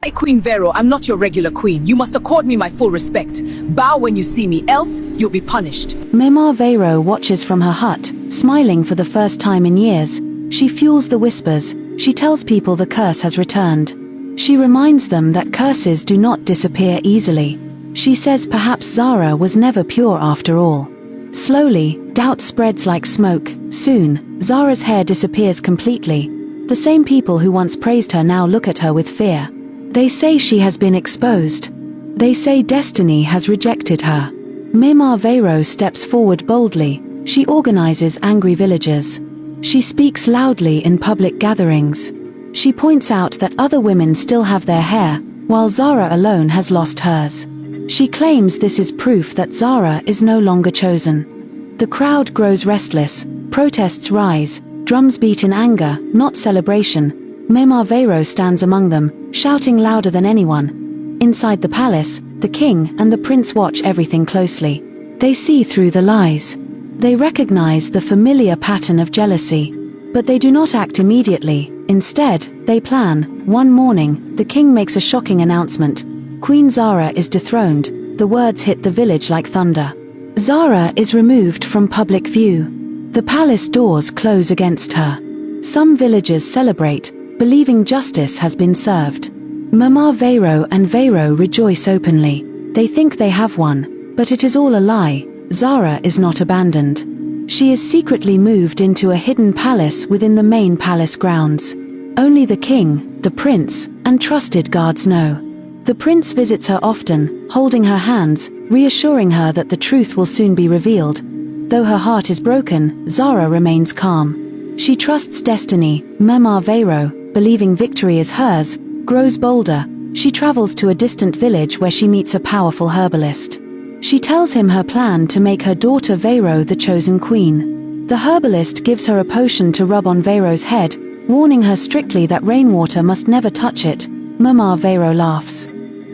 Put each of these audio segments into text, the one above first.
Hi, Queen Vero, I'm not your regular queen. You must accord me my full respect. Bow when you see me, else you'll be punished. Mema Vero watches from her hut, smiling for the first time in years. She fuels the whispers. She tells people the curse has returned. She reminds them that curses do not disappear easily. She says perhaps Zara was never pure after all. Slowly, doubt spreads like smoke. Soon, Zara's hair disappears completely. The same people who once praised her now look at her with fear. They say she has been exposed. They say destiny has rejected her. Mema Vero steps forward boldly. She organizes angry villagers. She speaks loudly in public gatherings. She points out that other women still have their hair, while Zara alone has lost hers. She claims this is proof that Zara is no longer chosen. The crowd grows restless, protests rise, drums beat in anger, not celebration. Mema Vero stands among them, shouting louder than anyone. Inside the palace, the king and the prince watch everything closely. They see through the lies. They recognize the familiar pattern of jealousy. But they do not act immediately. Instead, they plan. One morning, the king makes a shocking announcement. Queen Zara is dethroned. The words hit the village like thunder. Zara is removed from public view. The palace doors close against her. Some villagers celebrate, believing justice has been served. Mema Vero and Vero rejoice openly. They think they have won, but it is all a lie. Zara is not abandoned. She is secretly moved into a hidden palace within the main palace grounds. Only the king, the prince, and trusted guards know. The prince visits her often, holding her hands, reassuring her that the truth will soon be revealed. Though her heart is broken, Zara remains calm. She trusts destiny. Mema Vero, believing victory is hers, grows bolder. She travels to a distant village where she meets a powerful herbalist. She tells him her plan to make her daughter Vero the chosen queen. The herbalist gives her a potion to rub on Vero's head, warning her strictly that rainwater must never touch it. Mema Vero laughs.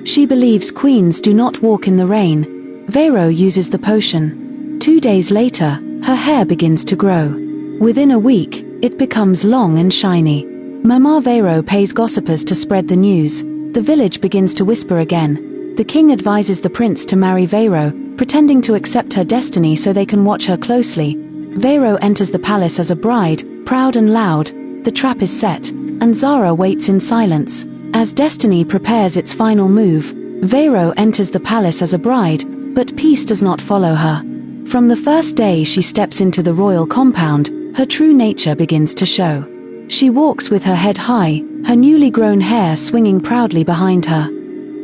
She believes queens do not walk in the rain. Vero uses the potion. 2 days later, her hair begins to grow. Within a week, it becomes long and shiny. Mema Vero pays gossipers to spread the news. The village begins to whisper again. The king advises the prince to marry Vero, pretending to accept her destiny so they can watch her closely. Vero enters the palace as a bride, proud and loud. The trap is set, and Zara waits in silence. As destiny prepares its final move, Vero enters the palace as a bride, but peace does not follow her. From the first day she steps into the royal compound, her true nature begins to show. She walks with her head high, her newly grown hair swinging proudly behind her.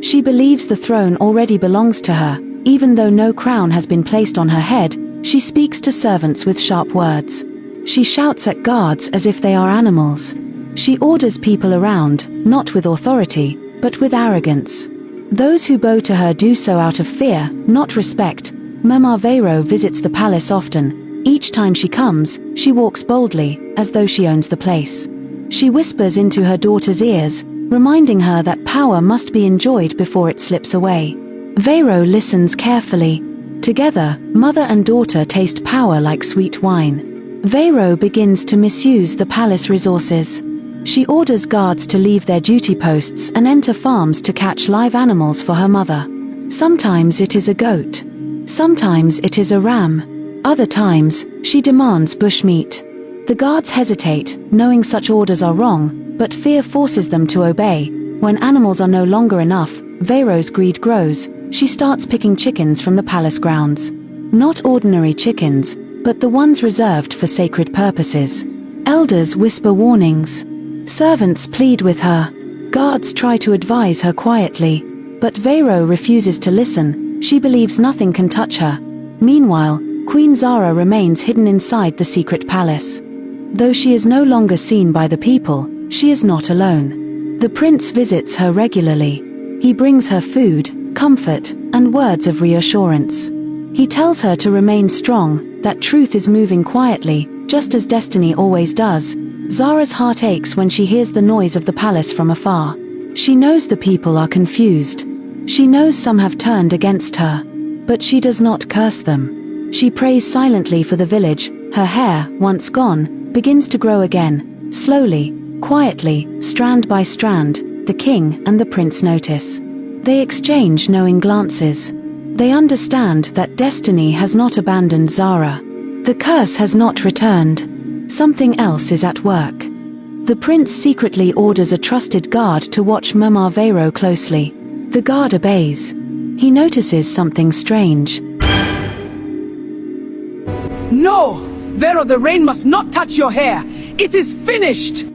She believes the throne already belongs to her. Even though no crown has been placed on her head, she speaks to servants with sharp words. She shouts at guards as if they are animals. She orders people around, not with authority, but with arrogance. Those who bow to her do so out of fear, not respect. Mema Vero visits the palace often. Each time she comes, she walks boldly, as though she owns the place. She whispers into her daughter's ears, reminding her that power must be enjoyed before it slips away. Vero listens carefully. Together, mother and daughter taste power like sweet wine. Vero begins to misuse the palace resources. She orders guards to leave their duty posts and enter farms to catch live animals for her mother. Sometimes it is a goat. Sometimes it is a ram. Other times, she demands bushmeat. The guards hesitate, knowing such orders are wrong, but fear forces them to obey. When animals are no longer enough, Vero's greed grows. She starts picking chickens from the palace grounds. Not ordinary chickens, but the ones reserved for sacred purposes. Elders whisper warnings. Servants plead with her. Guards try to advise her quietly. But Vero refuses to listen. She believes nothing can touch her. Meanwhile, Queen Zara remains hidden inside the secret palace. Though she is no longer seen by the people, she is not alone. The prince visits her regularly. He brings her food, comfort, and words of reassurance. He tells her to remain strong, that truth is moving quietly, just as destiny always does. Zara's heart aches when she hears the noise of the palace from afar. She knows the people are confused. She knows some have turned against her. But she does not curse them. She prays silently for the village. Her hair, once gone, begins to grow again. Slowly, quietly, strand by strand, the king and the prince notice. They exchange knowing glances. They understand that destiny has not abandoned Zara. The curse has not returned. Something else is at work. The prince secretly orders a trusted guard to watch Mama Vero closely. The guard obeys. He notices something strange. No! Vero, the rain must not touch your hair! It is finished!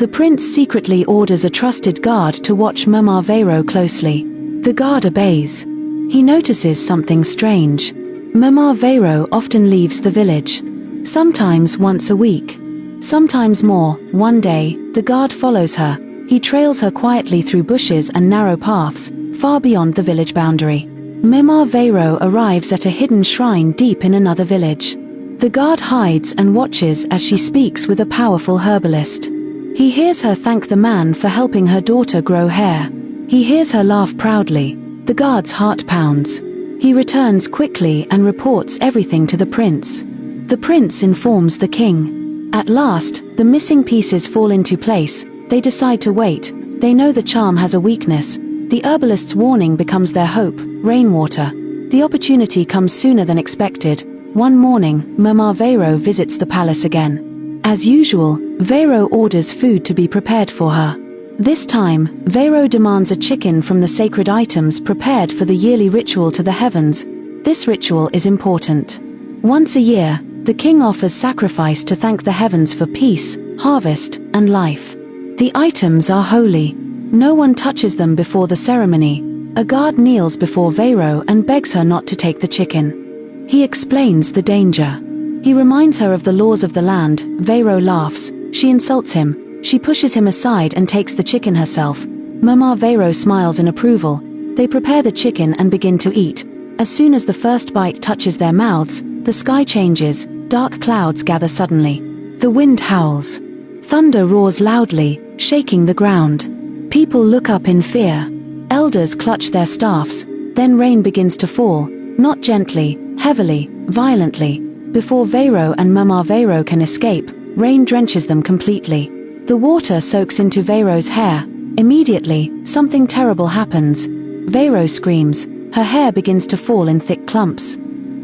The prince secretly orders a trusted guard to watch Mama Vero closely. The guard obeys. He notices something strange. Mama Vero often leaves the village. Sometimes once a week. Sometimes more. One day, the guard follows her. He trails her quietly through bushes and narrow paths, far beyond the village boundary. Mama Vero arrives at a hidden shrine deep in another village. The guard hides and watches as she speaks with a powerful herbalist. He hears her thank the man for helping her daughter grow hair. He hears her laugh proudly. The guard's heart pounds. He returns quickly and reports everything to the prince. The prince informs the king. At last, the missing pieces fall into place. They decide to wait. They know the charm has a weakness. The herbalist's warning becomes their hope, rainwater. The opportunity comes sooner than expected. One morning, Mama Vero visits the palace again. As usual, Vero orders food to be prepared for her. This time, Vero demands a chicken from the sacred items prepared for the yearly ritual to the heavens. This ritual is important. Once a year, the king offers sacrifice to thank the heavens for peace, harvest, and life. The items are holy. No one touches them before the ceremony. A guard kneels before Vero and begs her not to take the chicken. He explains the danger. He reminds her of the laws of the land. Vero laughs. She insults him. She pushes him aside and takes the chicken herself. Mama Vero smiles in approval. They prepare the chicken and begin to eat. As soon as the first bite touches their mouths, the sky changes. Dark clouds gather suddenly. The wind howls. Thunder roars loudly, shaking the ground. People look up in fear. Elders clutch their staffs. Then rain begins to fall, not gently, heavily, violently. Before Vero and Mama Vero can escape, rain drenches them completely. The water soaks into Vero's hair. Immediately, something terrible happens. Vero screams. Her hair begins to fall in thick clumps.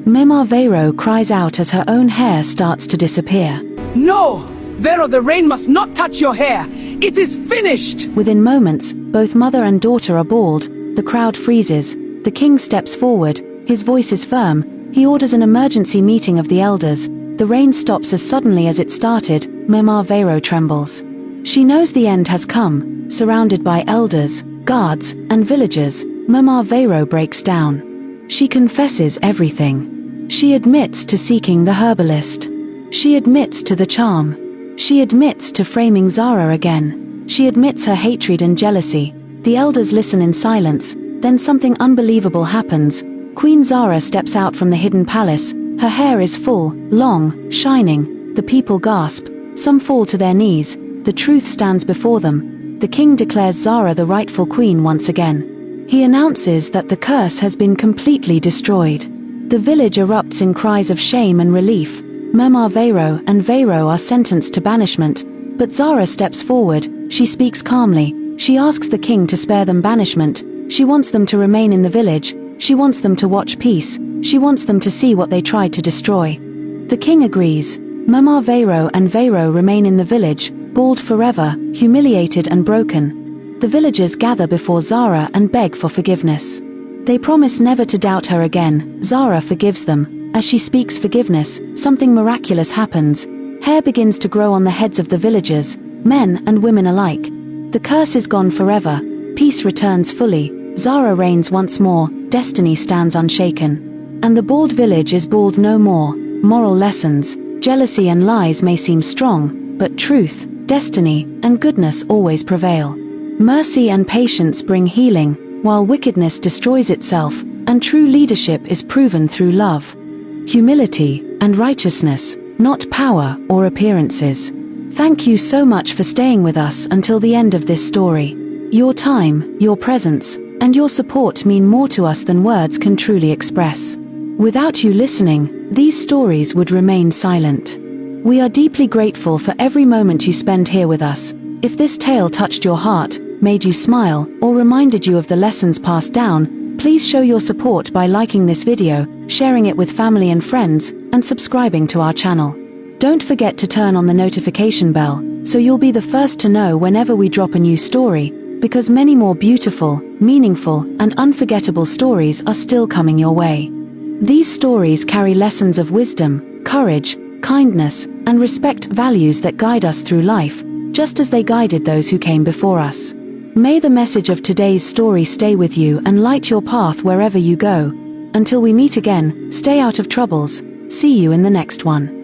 Mama Vero cries out as her own hair starts to disappear. No! Vero, the rain must not touch your hair! It is finished! Within moments, both mother and daughter are bald. The crowd freezes. The king steps forward. His voice is firm. He orders an emergency meeting of the elders. The rain stops as suddenly as it started. Mama Vero trembles. She knows the end has come. Surrounded by elders, guards, and villagers, Mama Vero breaks down. She confesses everything. She admits to seeking the herbalist. She admits to the charm. She admits to framing Zara again. She admits her hatred and jealousy. The elders listen in silence. Then something unbelievable happens. Queen Zara steps out from the hidden palace. Her hair is full, long, shining. The people gasp. Some fall to their knees. The truth stands before them. The king declares Zara the rightful queen once again. He announces that the curse has been completely destroyed. The village erupts in cries of shame and relief. Mama Vero and Vero are sentenced to banishment, but Zara steps forward. She speaks calmly. She asks the king to spare them banishment. She wants them to remain in the village. She wants them to watch peace. She wants them to see what they tried to destroy. The king agrees. Mama Vero and Vero remain in the village, bald forever, humiliated and broken. The villagers gather before Zara and beg for forgiveness. They promise never to doubt her again. Zara forgives them. As she speaks forgiveness, something miraculous happens. Hair begins to grow on the heads of the villagers, men and women alike. The curse is gone forever. Peace returns fully. Zara reigns once more. Destiny stands unshaken. And the bald village is bald no more. Moral lessons. Jealousy and lies may seem strong, but truth, destiny, and goodness always prevail. Mercy and patience bring healing, while wickedness destroys itself, and true leadership is proven through love, humility, and righteousness, not power or appearances. Thank you so much for staying with us until the end of this story. Your time, your presence, and your support mean more to us than words can truly express. Without you listening, these stories would remain silent. We are deeply grateful for every moment you spend here with us. If this tale touched your heart, made you smile, or reminded you of the lessons passed down, please show your support by liking this video, sharing it with family and friends, and subscribing to our channel. Don't forget to turn on the notification bell, so you'll be the first to know whenever we drop a new story, because many more beautiful, meaningful, and unforgettable stories are still coming your way. These stories carry lessons of wisdom, courage, kindness, and respect, values that guide us through life, just as they guided those who came before us. May the message of today's story stay with you and light your path wherever you go. Until we meet again, stay out of troubles. See you in the next one.